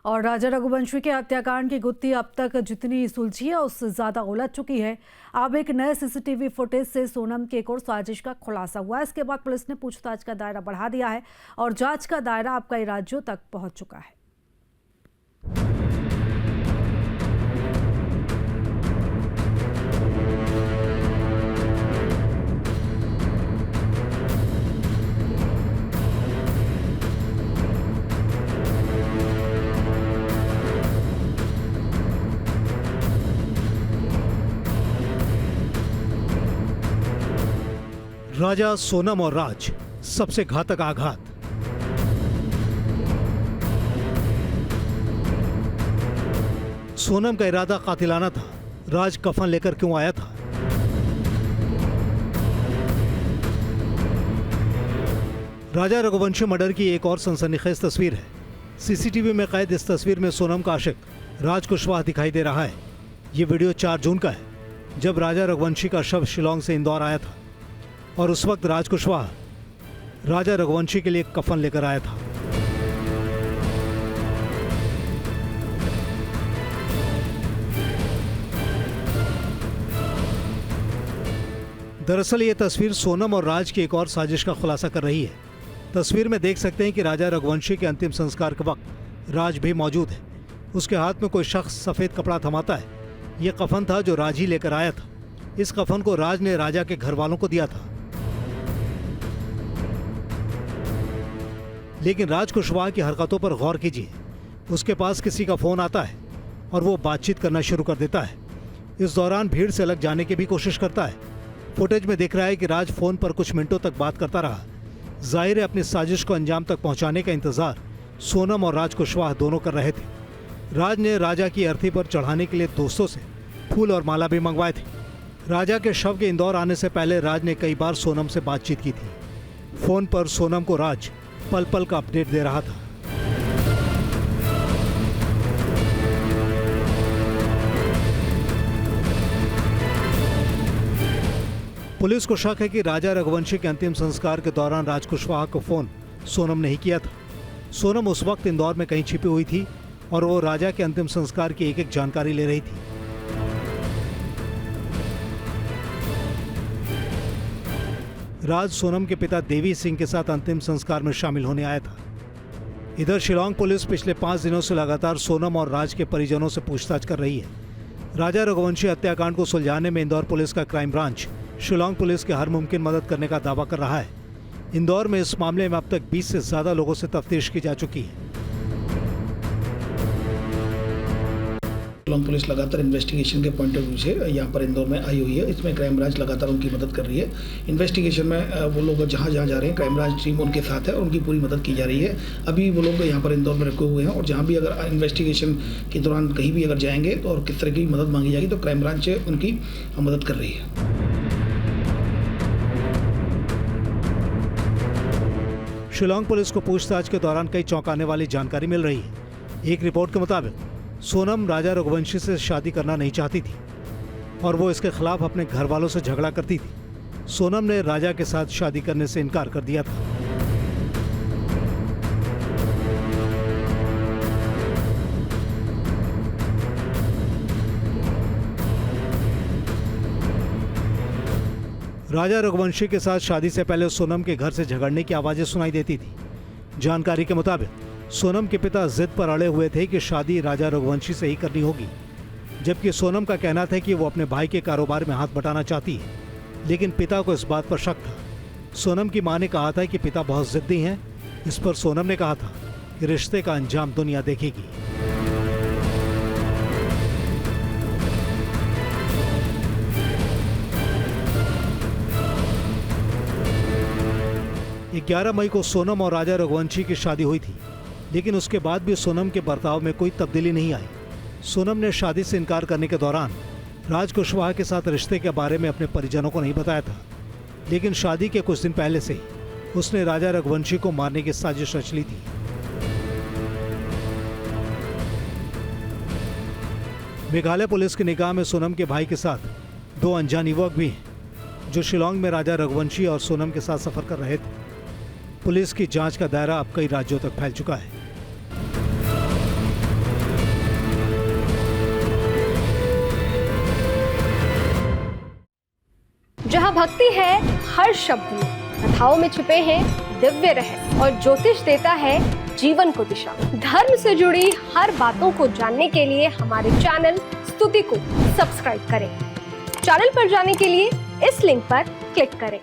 और राजा रघुवंशी के हत्याकांड की गुत्थी अब तक जितनी सुलझी है उससे ज्यादा उलझ चुकी है। अब एक नए सीसीटीवी फुटेज से सोनम की एक और साजिश का खुलासा हुआ है। इसके बाद पुलिस ने पूछताछ का दायरा बढ़ा दिया है और जांच का दायरा अब कई राज्यों तक पहुंच चुका है। राजा, सोनम और राज, सबसे घातक आघात। सोनम का इरादा कातिलाना था, राज कफन लेकर क्यों आया था? राजा रघुवंशी मर्डर की एक और सनसनीखेज तस्वीर है। सीसीटीवी में कैद इस तस्वीर में सोनम का आशिक राज कुशवाहा दिखाई दे रहा है। ये वीडियो 4 जून का है, जब राजा रघुवंशी का शव शिलांग से इंदौर आया था और उस वक्त राज कुशवाहा राजा रघुवंशी के लिए कफन लेकर आया था। दरअसल ये तस्वीर सोनम और राज की एक और साजिश का खुलासा कर रही है। तस्वीर में देख सकते हैं कि राजा रघुवंशी के अंतिम संस्कार के वक्त राज भी मौजूद है। उसके हाथ में कोई शख्स सफेद कपड़ा थमाता है। यह कफन था जो राज ही लेकर आया था। इस कफन को राज ने राजा के घर वालों को दिया था। लेकिन राज कुशवाहा की हरकतों पर गौर कीजिए। उसके पास किसी का फोन आता है और वो बातचीत करना शुरू कर देता है। इस दौरान भीड़ से अलग जाने की भी कोशिश करता है। फुटेज में दिख रहा है कि राज फोन पर कुछ मिनटों तक बात करता रहा। जाहिर है अपनी साजिश को अंजाम तक पहुंचाने का इंतजार सोनम और राज कुशवाहा दोनों कर रहे थे। राज ने राजा की अर्थी पर चढ़ाने के लिए दोस्तों से फूल और माला भी मंगवाए थे। राजा के शव के इंदौर आने से पहले राज ने कई बार सोनम से बातचीत की थी। फोन पर सोनम को राज पल पल का अपडेट दे रहा था। पुलिस को शक है कि राजा रघुवंशी के अंतिम संस्कार के दौरान राज कुशवाहा को फोन सोनम ने ही किया था। सोनम उस वक्त इंदौर में कहीं छिपी हुई थी और वो राजा के अंतिम संस्कार की एक एक जानकारी ले रही थी। राज सोनम के पिता देवी सिंह के साथ अंतिम संस्कार में शामिल होने आया था। इधर शिलांग पुलिस पिछले 5 दिनों से लगातार सोनम और राज के परिजनों से पूछताछ कर रही है। राजा रघुवंशी हत्याकांड को सुलझाने में इंदौर पुलिस का क्राइम ब्रांच शिलांग पुलिस की हर मुमकिन मदद करने का दावा कर रहा है। इंदौर में इस मामले में अब तक 20 से ज्यादा लोगों से तफ्तीश की जा चुकी है। शिलांग पुलिस लगातार इन्वेस्टिगेशन के पॉइंट ऑफ व्यू से यहाँ पर इंदौर में आई हुई है। इसमें क्राइम ब्रांच लगातार उनकी मदद कर रही है। इन्वेस्टिगेशन में वो लोग जहाँ जहाँ जा रहे हैं क्राइम ब्रांच टीम उनके साथ है और उनकी पूरी मदद की जा रही है। अभी वो लोग यहाँ पर इंदौर में रखे हुए हैं और जहाँ भी अगर इन्वेस्टिगेशन के दौरान कहीं भी अगर जाएंगे तो और किस तरह की मदद मांगी जाएगी तो क्राइम ब्रांच उनकी मदद कर रही है। शिलांग पुलिस को पूछताछ के दौरान कई चौंकाने वाली जानकारी मिल रही है। एक रिपोर्ट के मुताबिक सोनम राजा रघुवंशी से शादी करना नहीं चाहती थी और वो इसके खिलाफ अपने घर वालों से झगड़ा करती थी। सोनम ने राजा के साथ शादी करने से इनकार कर दिया था। राजा रघुवंशी के साथ शादी से पहले सोनम के घर से झगड़ने की आवाजें सुनाई देती थी। जानकारी के मुताबिक सोनम के पिता जिद पर अड़े हुए थे कि शादी राजा रघुवंशी से ही करनी होगी, जबकि सोनम का कहना था कि वो अपने भाई के कारोबार में हाथ बटाना चाहती है, लेकिन पिता को इस बात पर शक था। सोनम की मां ने कहा था कि पिता बहुत जिद्दी हैं। इस पर सोनम ने कहा था कि रिश्ते का अंजाम दुनिया देखेगी। ये 11 मई को सोनम और राजा रघुवंशी की शादी हुई थी, लेकिन उसके बाद भी सोनम के बर्ताव में कोई तब्दीली नहीं आई। सोनम ने शादी से इनकार करने के दौरान राज कुशवाहा के साथ रिश्ते के बारे में अपने परिजनों को नहीं बताया था, लेकिन शादी के कुछ दिन पहले से ही उसने राजा रघुवंशी को मारने की साजिश रच ली थी। मेघालय पुलिस की निगाह में सोनम के भाई के साथ 2 अनजान युवक भी हैं, जो शिलांग में राजा रघुवंशी और सोनम के साथ सफर कर रहे थे। पुलिस की जांच का दायरा अब कई राज्यों तक फैल चुका है। जहाँ भक्ति है हर शब्द में, कथाओं में छुपे हैं दिव्य रहस्य और ज्योतिष देता है जीवन को दिशा। धर्म से जुड़ी हर बातों को जानने के लिए हमारे चैनल स्तुति को सब्सक्राइब करें। चैनल पर जाने के लिए इस लिंक पर क्लिक करें।